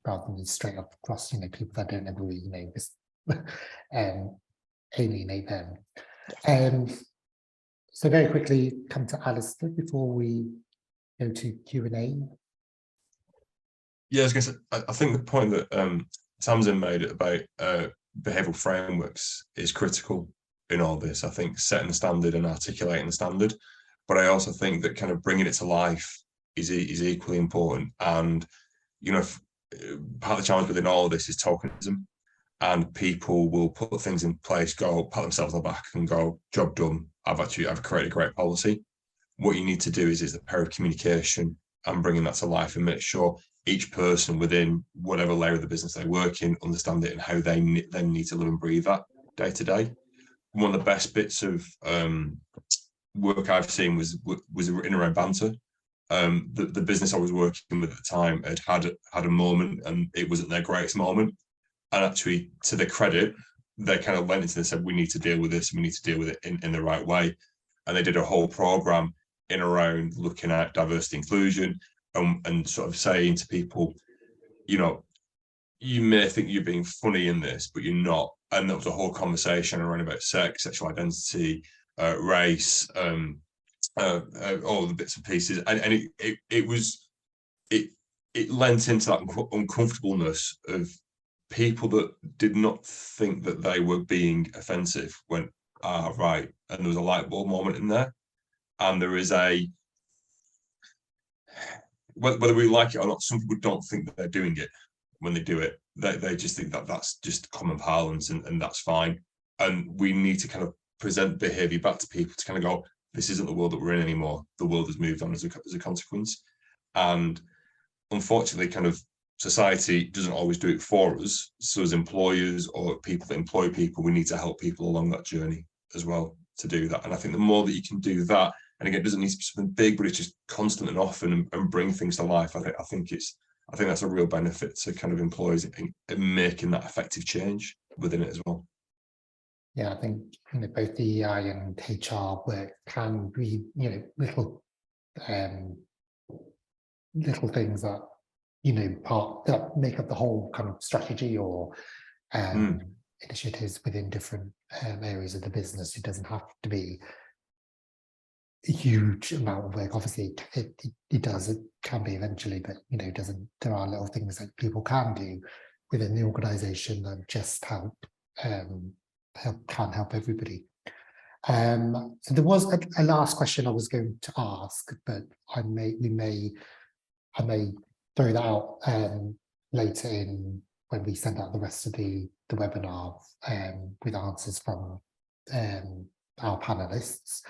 rather than straight up across people that don't agree, just alienate them. Yes. So very quickly come to Alastair before we go to Q&A. Yeah, I was going to say, I think the point that Tamsin made about behavioural frameworks is critical in all this. I think setting the standard and articulating the standard, but I also think that kind of bringing it to life is equally important. And part of the challenge within all of this is tokenism, and people will put things in place, go pat themselves on the back and go, job done, I've created a great policy. What you need to do is the power of communication and bringing that to life, and make sure each person within whatever layer of the business they work in understand it and how they then need to live and breathe that day to day. One of the best bits of work I've seen was in and around banter. The business I was working with at the time had a moment, and it wasn't their greatest moment. And actually, to their credit, they kind of went into and said, we need to deal with this, and we need to deal with it in the right way. And they did a whole program in around looking at diversity inclusion, and sort of saying to people, you may think you're being funny in this, but you're not. And there was a whole conversation around about sex, sexual identity, race, all the bits and pieces. And it lent into that uncomfortableness of people that did not think that they were being offensive went, right. And there was a light bulb moment in there. And there is whether we like it or not, some people don't think that they're doing it when they do it. They just think that that's just common parlance, and that's fine. And we need to kind of present behaviour back to people to kind of go, this isn't the world that we're in anymore. The world has moved on as a consequence. And unfortunately, kind of society doesn't always do it for us. So as employers or people that employ people, we need to help people along that journey as well to do that. And I think the more that you can do that, and again, it doesn't need to be something big, but it's just constant and often and bring things to life. I think that's a real benefit to kind of employees in making that effective change within it as well. Yeah, I think both the EI and HR work can be little things that part that make up the whole kind of strategy or initiatives within different areas of the business. It doesn't have to be a huge amount of work. Obviously it does, it can be eventually, but there are little things that people can do within the organization that just can help everybody. So there was a last question I was going to ask, but I may throw that out later in when we send out the rest of the webinar with answers from our panelists.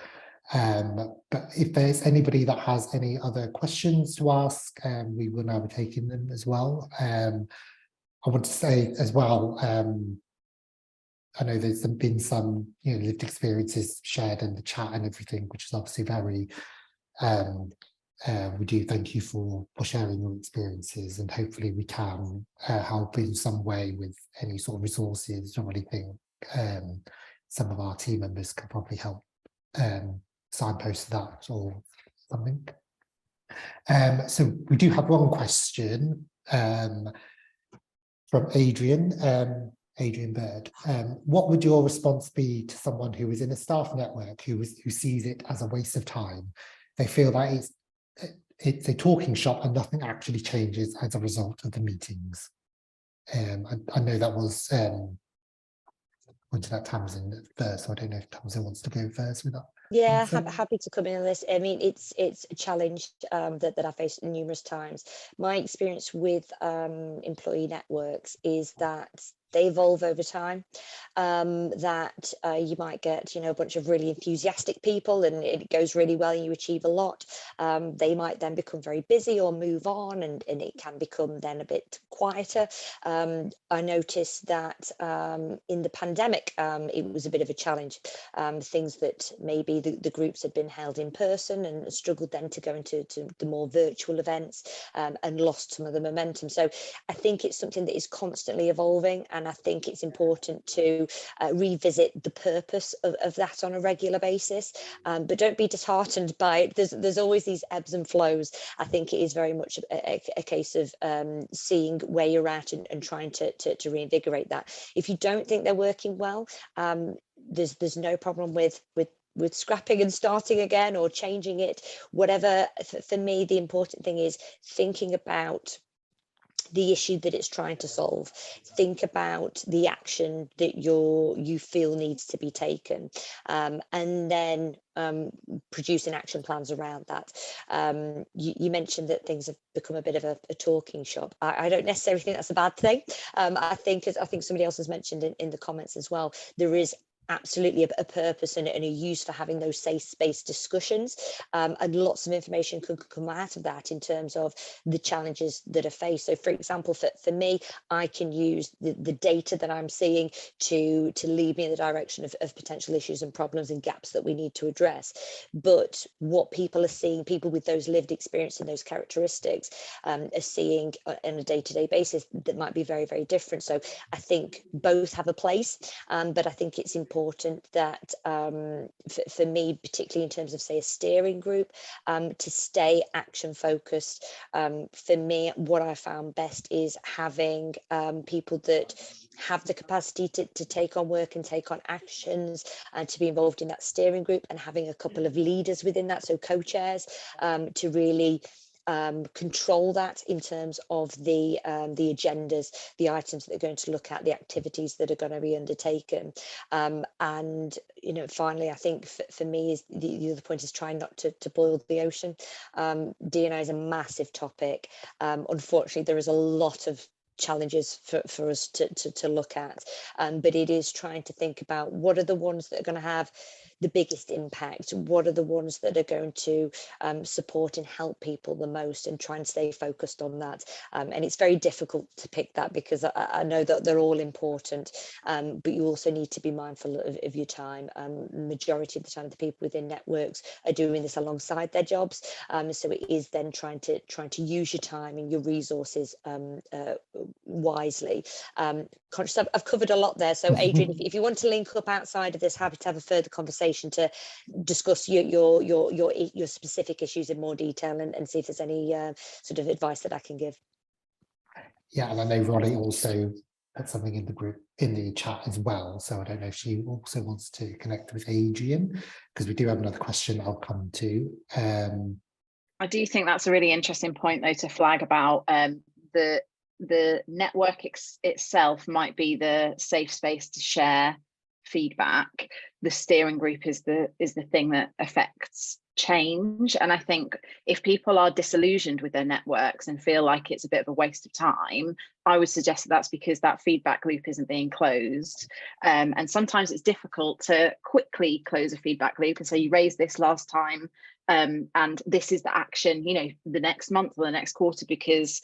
But if there's anybody that has any other questions to ask, we will now be taking them as well. I want to say as well, I know there's been some lived experiences shared in the chat and everything, which is obviously very we do thank you for sharing your experiences, and hopefully we can help in some way with any sort of resources or anything. Some of our team members can probably help signpost that or something. So we do have one question from Adrian Bird. What would your response be to someone who is in a staff network who sees it as a waste of time? They feel that it's a talking shop and nothing actually changes as a result of the meetings. I know that was pointed at Tamsin first, so I don't know if Tamsin wants to go first with that. Yeah, happy to come in on this. I mean, it's a challenge that I faced numerous times. My experience with employee networks is that they evolve over time, that you might get, a bunch of really enthusiastic people and it goes really well and you achieve a lot. They might then become very busy or move on, and it can become then a bit quieter. I noticed that in the pandemic, it was a bit of a challenge. Things that maybe the groups had been held in person and struggled then to go into the more virtual events and lost some of the momentum. So I think it's something that is constantly evolving, and I think it's important to revisit the purpose of that on a regular basis, but don't be disheartened by it. There's always these ebbs and flows. I think it is very much a case of seeing where you're at and trying to reinvigorate that. If you don't think they're working well, there's no problem with scrapping and starting again or changing it, whatever. For me, the important thing is thinking about the issue that it's trying to solve. Think about the action that you feel needs to be taken, and then producing action plans around that. You mentioned that things have become a bit of a talking shop. I don't necessarily think that's a bad thing. I think somebody else has mentioned in the comments as well, there is absolutely a purpose and a use for having those safe space discussions, and lots of information could come out of that in terms of the challenges that are faced. So for example, for me, I can use the data that I'm seeing to lead me in the direction of potential issues and problems and gaps that we need to address. But what people are seeing, people with those lived experience and those characteristics are seeing on a day-to-day basis, that might be very, very different. So I think both have a place, but I think it's important that for me, particularly in terms of, say, a steering group, to stay action focused. For me, what I found best is having people that have the capacity to take on work and take on actions and to be involved in that steering group, and having a couple of leaders within that, so co-chairs, to really control that in terms of the agendas, the items that they're going to look at, the activities that are going to be undertaken. And finally, I think for me is the other point is trying not to boil the ocean. D&I is a massive topic. Unfortunately, there is a lot of challenges for us to look at. But it is trying to think about what are the ones that are going to have the biggest impact, what are the ones that are going to support and help people the most, and try and stay focused on that. And it's very difficult to pick that, because I know that they're all important, but you also need to be mindful of your time. Majority of the time, the people within networks are doing this alongside their jobs, so it is then trying to use your time and your resources wisely. Conscious I've covered a lot there, so Adrian, if you want to link up outside of this, happy to have a further conversation to discuss your specific issues in more detail, and see if there's any sort of advice that I can give. Yeah, and I know Roli also put something in the group, in the chat as well, so I don't know if she also wants to connect with Adrian, because we do have another question I'll come to. I do think that's a really interesting point, though, to flag about the network itself might be the safe space to share feedback. The steering group is the thing that affects change. And I think if people are disillusioned with their networks and feel like it's a bit of a waste of time, I would suggest that that's because that feedback loop isn't being closed. And sometimes it's difficult to quickly close a feedback loop and say, you raised this last time, and this is the action, the next month or the next quarter, because,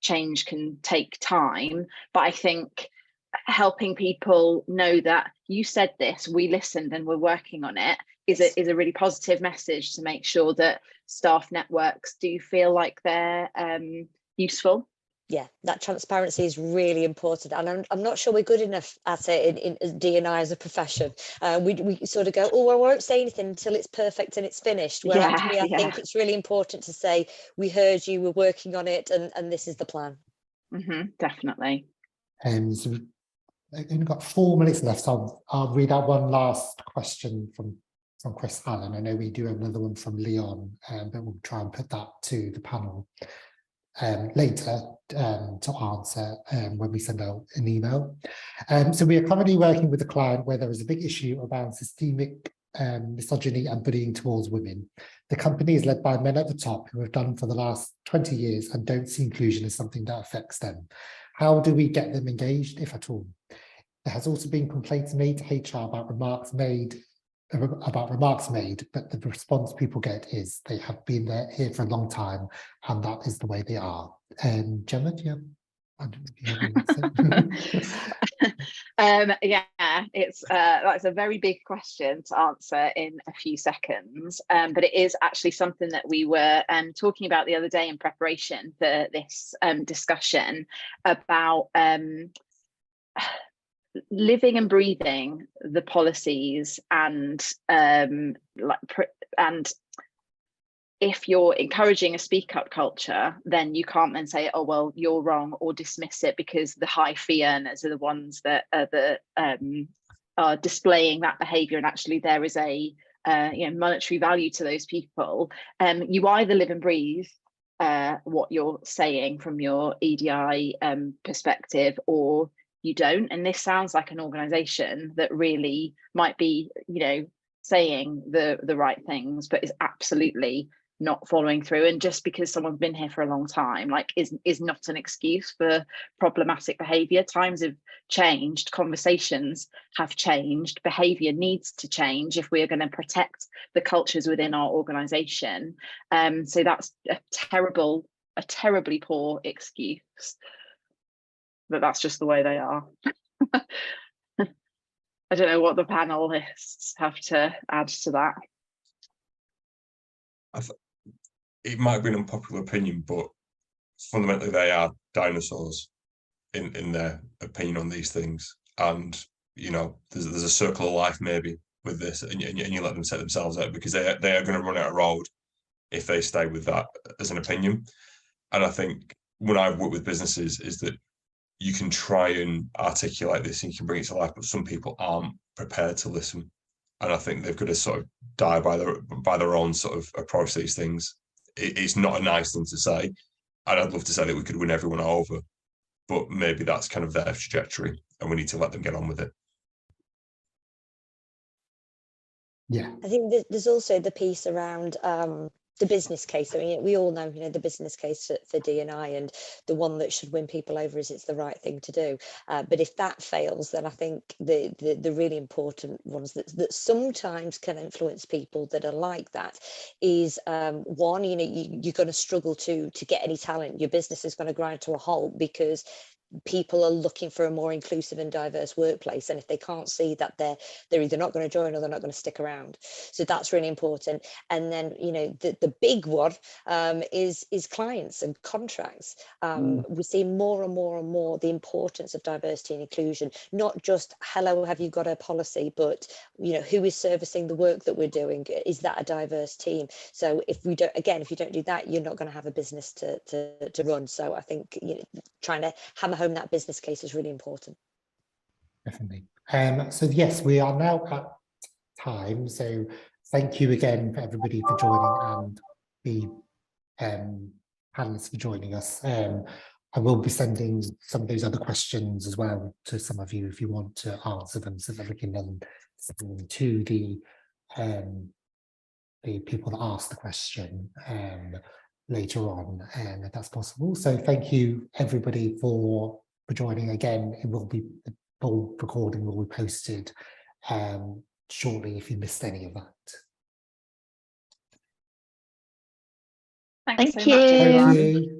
change can take time. But I think helping people know that you said this, we listened, and we're working on it is a really positive message to make sure that staff networks do feel like they're useful. Yeah, that transparency is really important, and I'm not sure we're good enough at it in D&I as a profession. We sort of go, oh, well, I won't say anything until it's perfect and it's finished. Where actually, I think it's really important to say, we heard you, we're working on it, and this is the plan. Definitely. So we've only got 4 minutes left, so I'll read out one last question from Chris Allen. I know we do have another one from Leon, but we'll try and put that to the panel later to answer when we send out an email. So we are currently working with a client where there is a big issue around systemic misogyny and bullying towards women. The company is led by men at the top who have done for the last 20 years and don't see inclusion as something that affects them. How do we get them engaged, if at all? There has also been complaints made to HR about remarks made, but the response people get is they have been here for a long time, and that is the way they are. Gemma, do you have? I don't know if you have anything to say. Yeah, that's a very big question to answer in a few seconds, but it is actually something that we were talking about the other day in preparation for this discussion about living and breathing the policies, and if you're encouraging a speak up culture, then you can't then say, oh, well, you're wrong, or dismiss it because the high fee earners are the ones that are displaying that behaviour, and actually there is a monetary value to those people. You either live and breathe what you're saying from your EDI perspective, or you don't. And this sounds like an organisation that really might be, saying the right things, but is absolutely not following through. And just because someone's been here for a long time, is not an excuse for problematic behaviour. Times have changed, conversations have changed, behaviour needs to change if we are going to protect the cultures within our organisation. So that's a terribly poor excuse. But that's just the way they are. I don't know what the panelists have to add to that. It might be an unpopular opinion, but fundamentally they are dinosaurs in their opinion on these things. And there's a circle of life maybe with this, and you let them set themselves out, because they are going to run out of road if they stay with that as an opinion. And I think when I've worked with businesses is that you can try and articulate this and you can bring it to life, but some people aren't prepared to listen. And I think they've got to sort of die by their own sort of approach to these things. It's not a nice thing to say. And I'd love to say that we could win everyone over, but maybe that's kind of their trajectory and we need to let them get on with it. Yeah. I think there's also the piece around the business case. I mean, we all know, you know, the business case for D&I, and the one that should win people over is it's the right thing to do. But if that fails, then I think the really important ones that sometimes can influence people that are like that is one, you know, you're going to struggle to get any talent. Your business is going to grind to a halt because people are looking for a more inclusive and diverse workplace, and if they can't see that, they're either not going to join or they're not going to stick around. So that's really important. And then, you know, the big one is clients and contracts. We see more and more the importance of diversity and inclusion, not just hello, have you got a policy, but you know, who is servicing the work that we're doing? Is that a diverse team? So if you don't do that, you're not going to have a business to run. So I think, you know, trying to hammer home that business case is really important. Definitely. So yes, we are now at time. So thank you again for everybody for joining, and the panelists for joining us. I will be sending some of those other questions as well to some of you if you want to answer them, so that we can then send them to the people that asked the question later on, if that's possible. So thank you everybody for joining. Again, it will be, the full recording will be posted shortly if you missed any of that. Thanks Thank so much, you. everyone. Thank you.